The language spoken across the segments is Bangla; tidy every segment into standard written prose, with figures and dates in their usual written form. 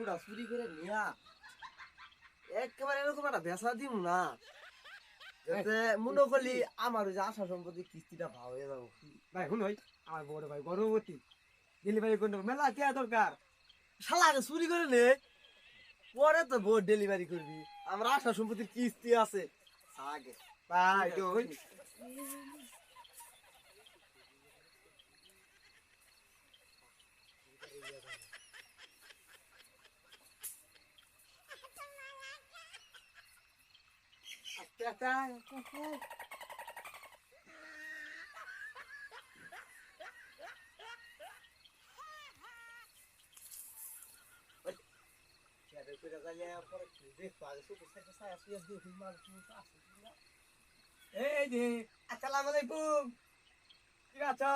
গরুটা চুরি করে নিয়া একেবারে এরকম একটা ভেসা দিব না যাতে মনে করলি আমার ওই যে আশা সম্পত্তি কিস্তিটা ভাও হয়ে যাবো। ভাই শুন ভাই আমার বড় ভাই গর্ভবতী ডেলিভারি করতে মেলা কে দরকার। শালা আগে চুরি করে নে, পরে তো বউ ডেলিভারি করবি। আমার আশা সম্পত্তির কিস্তি আছে আগে। ভাই তুই এই যে আসসালামু আলাইকুম কি আছো?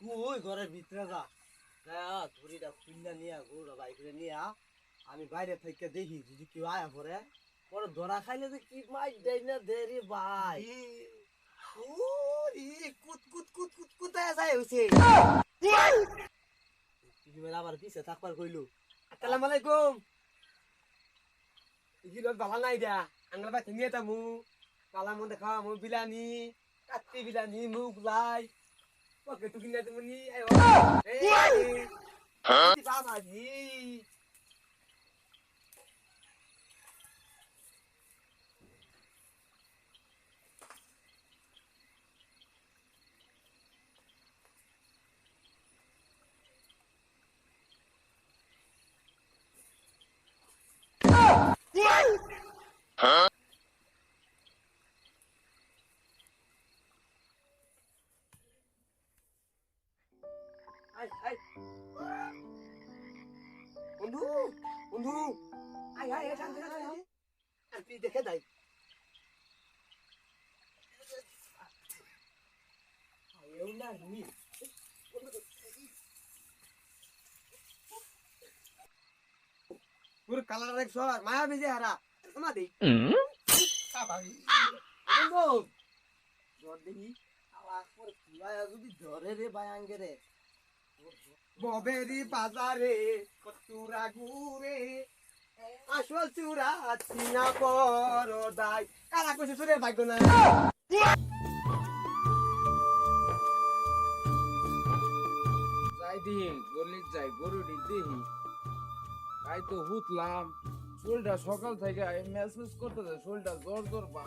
তুই ঘরের ভিতরে যা, ধরিটা খুলনা নিয়া গরুটা বাই করে নিয়া আমি বাইরে থেকে দেখি যদি কেউ আয়া পরে পরে ধরা খাইলে যে কি মাই দেয় না দেরি ভাই। কোথায় যায় হইছে? আবার পিছে থাকবার কইলো। আসসালামু আলাইকুম। ইগিল বালা নাই দিয়া আঙ্গলা বাই নিয়ে তামু বালা মন দেখা মু বিলানি কাটি বিলানি মুখ লাই ওকে তুই কিনে তুমি আয় এই বাবা জি আই আই বন্ধু বন্ধু আয় আয় শান্তি শান্তি আর তুই দেখে যাই আয়ও না নি পুরো কালার এক সর মায়া বেজে হারা তোমা দেই বন্ধু জ্বর দেখি আবার পরে ফুলায়া যদি জ্বরে রে বায়াঙ্গে রে ববেরি বাজারে কতুরা ঘুরে আসল চূড়া চিনা পরদাই কারা কইছে চুরের ভাগ্য না যাই দিহি গলিত যাই গরু দিহি তাই তো হুতলাম শরীরটা সকাল থেকে মেসেজ করতেছে শরীরটা জ্বর জ্বর পা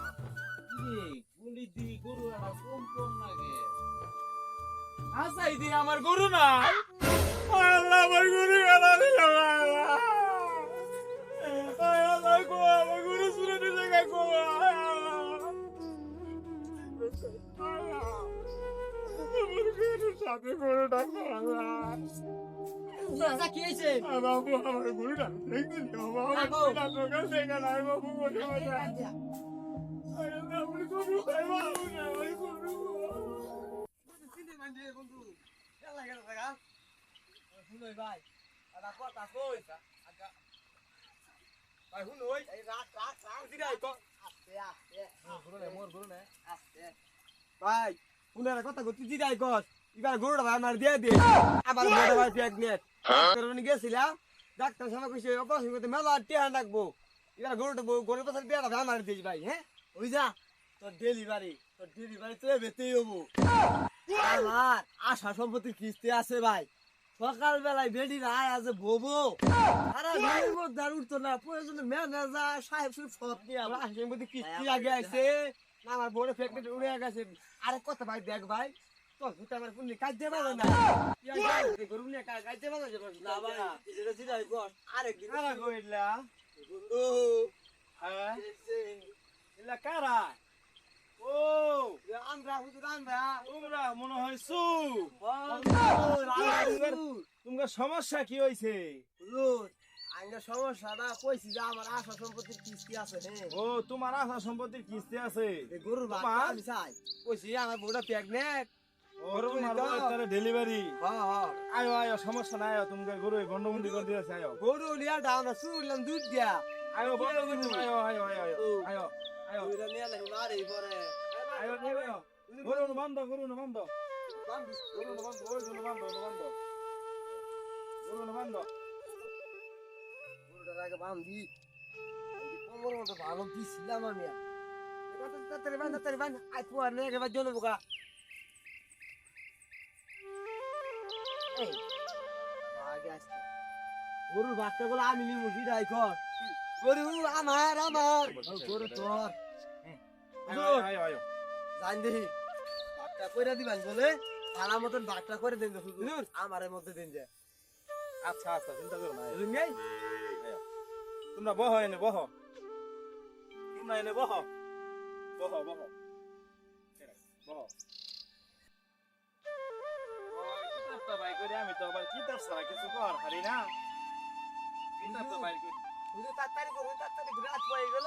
গলিত দিহি গরু একটা কম কম লাগে আসাই দি আমার গরু না আল্লাহ আমার গরু গেলা দিল আল্লাহ গো আমার গরু শুনে দিছে গো সাথে গরুটা দাদা কি হইছে বাবু আমার গরুটা দেখছি বাবু সকাল থেকে নাই বাবু বলে আমার গরু বাবু না ওই গরু চিনি মানছে বন্ধু কেলা গেল জায়গা শুনই ভাই এটা কথা কই আচ্ছা ভাই হুন ওই এই রাত রাত রাত দিরাই তো আস্তে আস্তে মোর গরু না আস্তে ভাই উনার কথা কই তুই দিরাই কস এবার গরুটা ভাই আমার দিয়ে দে আবার বড় ভাই প্রেগনেন্ট ডাক্তার গেছিলাম ডাক্তার সামনে কইছে অপারেশন করতে মেলা টিয়া রাখবো এবার গরুটা গরুর পাশে দিয়ে ভাই আমার দিস ভাই হ্যাঁ ওই যা তোর ডেলিভারি তো বেতেই হবো। আমার আশা সম্পত্তির কিস্তি আছে ভাই, সকাল বেলায় বেডি রায় আছে ববো সারা দিনের মধ্যে আর উঠতো না, প্রয়োজনে ম্যানেজার সাহেব সব নিয়ে আমার আমার আসলে মধ্যে কিস্তি আগে আছে না আমার বড় ফ্যাক্টরি উড়ে গেছে আরে কত ভাই দেখ ভাই তোর ভূত আমার কোন কাজ দেবে না গরু নিয়ে কাজ দেবে না না ভাই এটা জিরাই কর আরেকদিন কারা কইলা বন্ধু হ্যাঁ এলা কারা ও আমরা হুজুর আমরা তোমরা মনে হয় সু হুজুর তোমার সমস্যা কি হয়েছে আইনের সমস্যাটা কইছি যে আমার আশা সম্পত্তির কিস্তি আছে হ্যাঁ ও তোমার আশা সম্পত্তির কিস্তি আছে এই গরুর বাচ্চা তোমার? আমি চাই। কইছি আমার বউটা প্রেগনেন্ট ও তোমার ডেলিভারি হ্যাঁ হ্যাঁ আয়ো আয়ো সমস্যা নাই তোমার গরু গন্ডমুন্ডি করে দিয়েছে আয়ো গরু লিয়া ডাউন সুরলাম দুধ দিয়া আয়ো বন্ধ আয়ো আয়ো আয়ো আয়ো আয়ো আয়ো দুইটা নিয়ে আলে মারি পরে আয়ো আয়ো গরু বন্ধ গরু বন্ধ গরু বন্ধ ওই গরু বন্ধ গরু বন্ধ গরুটার আগে বান্ধি কোমর মতো ভালো দিছিলাম আমি এবার তো তাড়াতাড়ি বান্ধ আই পুয়ার নিয়ে এবার জলে বোকা এই আগে আসছে গরুর বাচ্চাগুলো আমি নিমু বিদায় কর গরু আমার গরু তোর আয়ো আয়ো জান দেখি বাট্টা কইরা দিবান বলে পালা মতন বাট্টা করে দেন হুজুর আমারের মধ্যে দিন যায় আচ্ছা আচ্ছা চিন্তা করো না বুঝুন নাই তোমরা বহ এনে বহ তোমরা এনে বহ বহ বহ বহ কিতাবটা বাই করে আমি তো আবার কিতাব ছাড়া কিছু কর হারি না কিতাবটা বাই করে হুজুর তাড়াতাড়ি ঘুরে রাত হয়ে গেল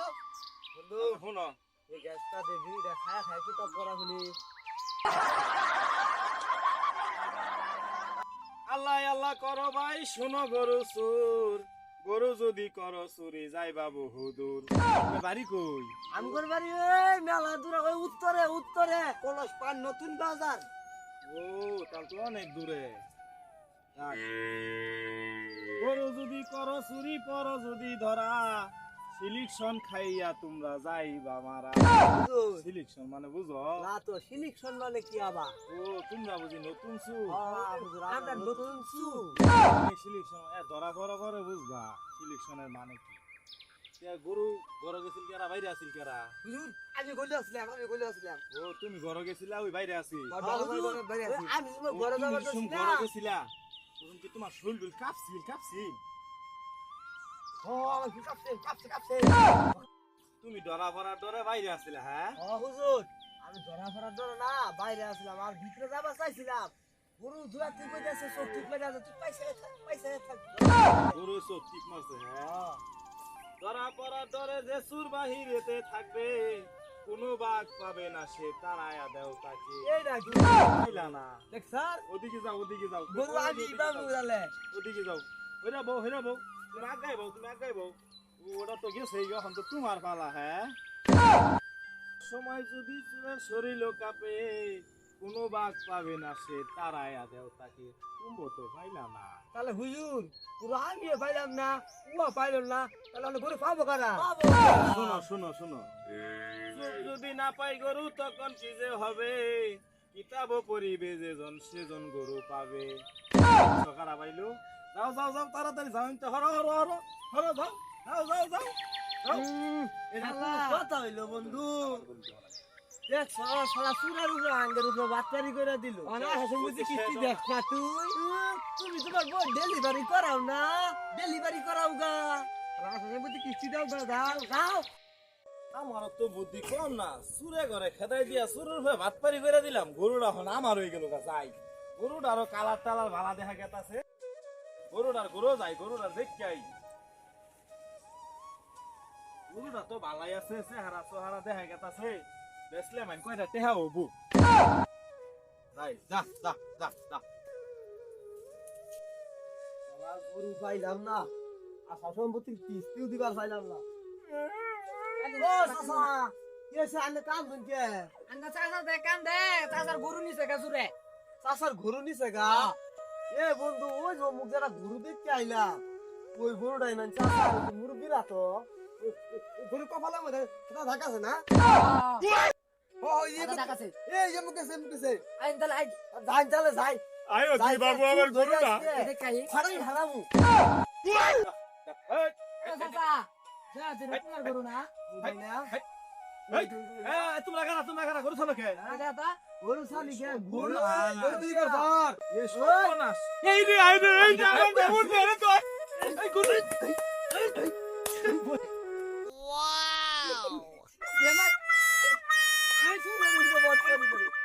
বন্ধু শুনো এই গ্যাসটা দেবি এটা খায়া খায়া কি তপ করা হলি আল্লাহ আল্লাহ করো ভাই শুনো গরু সুর গরু যদি করো চুরি যাইবা বহুদূর বাড়ি কই আমগর বাড়ি ওই মেলা দূরে ওই উত্তরে কলস পান নতুন বাজার ও তাহলে তো অনেক দূরে যাক। গরু যদি করো চুরি পর যদি ধরা সিলেকশন খাইয়া তোমরা যাইবা মারা হুজুর সিলেকশন মানে বুঝো না তো সিলেকশন মানে কি আবার ও তোমরা বুঝি নতুন সু হুজুর আমরা নতুন সু সিলেকশন ধরা বড় করে বুঝবা সিলেকশনের মানে কি গরু ঘরে গেছিল কেরা বাইরে আসিল কেরা হুজুর আমি গলে আসলাম ও তুমি ঘরে গেছিলা ওই বাইরে আছি আমি ঘরে যাবার তো তুমি ঘরে গেছিলা তখন কি তোমার শরীর কাঁপছিল ও আমার কি কাঁপছে তুমি ডরা ভরা ডরে বাইরে আসিলা হ্যাঁ ও হুজুর আমি ধরা ফরার ধরে না বাইরে আসলাম আর ভিতরে যাবার চাইছিলাম গরু দুয়া তুই কইতাছে চোখ ঠিক লাগা তুই পয়সা থাক গরু চোখ টিপ মারছে হ্যাঁ ডরা পরা ডরে যে সুর বাহিরেতে থাকবে কোনো বাঘ পাবে না সে তারায়া দেও তাকে এই না কি পাইলা না দেখ স্যার ওদিকে যাও গরু আমি বাবু জালে ওদিকে যাও হেরা বউ তুমি আগাই বউ ওটা তো গেছে এখন তো তোমার পালা হ্যাঁ সময় যদি চুরের শরীর কাঁপে কোনো বাঘ পাবে না সে তারায়া দেও তাকে তুমি তো পাইলা না তাহলে হুজুর পুরো আমিও পাইলাম না ও পাইলাম না তাহলে আমি গরু পাবো কারা শোনো চোখ যদি না পাই গরু তখন কি যে হবে কিতাবও পড়িবে যেজন সেজন গরু পাবে সকারা পাইলো যাও তাড়াতাড়ি যাও ইনতে হর যাও এটা কোনো কথা হইলো বন্ধু দেখ সারা সুরের উপরে আঙ্গের উপরে বাচ্চারি করে দিল বুঝি কিস্তি দেখ না তুমি তোমার বই ডেলিভারি করাও না ডেলিভারি করাও গা বুঝি কিস্তি দাও যাও আমার তো বুদ্ধি কম না সুরে ঘরে খেদাই দিয়া সুরের উপরে ভাত পারি করে দিলাম গরুটা এখন আমার হয়ে গেল যাই গরুটারও কালার টালার ভালা দেখা গেতাছে গরুটার গরুটার দেখি আই গরুটা তো ভালাই আছে চেহারা চেহারা দেখা গেতাছে বেসলে মান কয়টা টেহা হবু যাই যা গরু পাইলাম না আশা সম্পত্তির কিস্তিও দিবার পাইলাম না ও চাচা কি আছে আনে কাম দুন কে আন্না চাচার দে কান দে চাচার গরু নিছে গাছুরে চাচার গরু নিছে গা এ বন্ধু ওই যে মুখ যারা গরু দেখতে আইলা ওই গরুটাই মানে চাচা মুরব্বীরা তো গরু কপালের মধ্যে সেটা ঢাকা আছে না ও এই দেখাছে এই মুখেছে আইন তাহলে আইন যাই চালে যাই আয়ো যাই, বাবু যাই, আমার তুই গরুটা আজকে দেখাই ফাড়াই হারামু চাচা যা তুই তোমার গরু না বুঝাই না তোমরা কারা গরু চলো কে আচ্ছা তা গরু সালি কে গরু গরু তুই কর ধর এ সর্বনাশ এই রে এই যে আমার বাবুর ধরে তো এই গরু এই শুনে মুখে বট করে